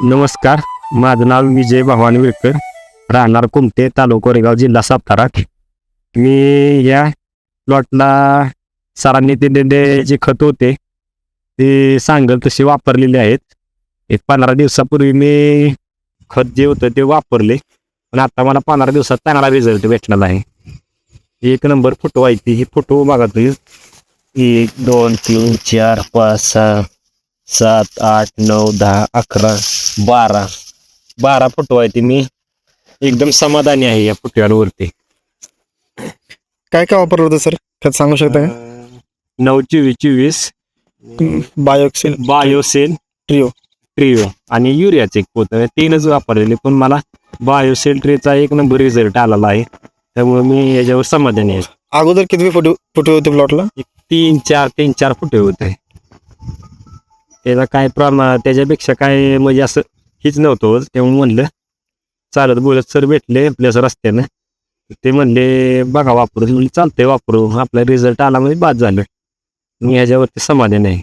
नमस्कार, माझं नाव विजय भवानी विळकर, राहणार कुमटे, तालुका कोरेगाव, जिल्हा सातारा. मी या प्लॉटला सरांनी ते जे खत होते ते सांगेल तसे वापरलेले आहेत. एक 15 दिवसापूर्वी मी खत जे होतं ते वापरले, पण आता मला 15 दिवसात चांगला रिझल्ट भेटलेला आहे. एक नंबर फोटो आहे ती. हे फोटो बघा तुम्ही. 1 2 3 4 5 6 7 8 9 10 11 12 फोटो आहे ती. मी एकदम समाधानी आहे या फोटोवरती. काय काय वापरलं होतं सर? खत सांगू शकता का? 9-24-24 बायोक्सिल, बायोसेल ट्रिओ. ट्रिओ आणि युरियाचे एक पोत, तीनच वापरलेले, पण मला बायोसेल ट्रेचा एक नंबर रिझल्ट आलेला आहे. त्यामुळे मी याच्यावर समाधानी आहे. अगोदर किती फोटो फोटो होते प्लॉटला? 3-4 फुटे होते. त्याचा काय त्याच्यापेक्षा काय म्हणजे असं हीच नव्हतं. तेव्हा म्हणलं चालत बोलत सर भेटले आपल्याच रस्त्यानं. ते म्हणले बघा वापरून. म्हणजे चालतंय वापरू, आपला रिझल्ट आला म्हणजे बाद झालं. मी ह्याच्यावरती समाधानी आहे.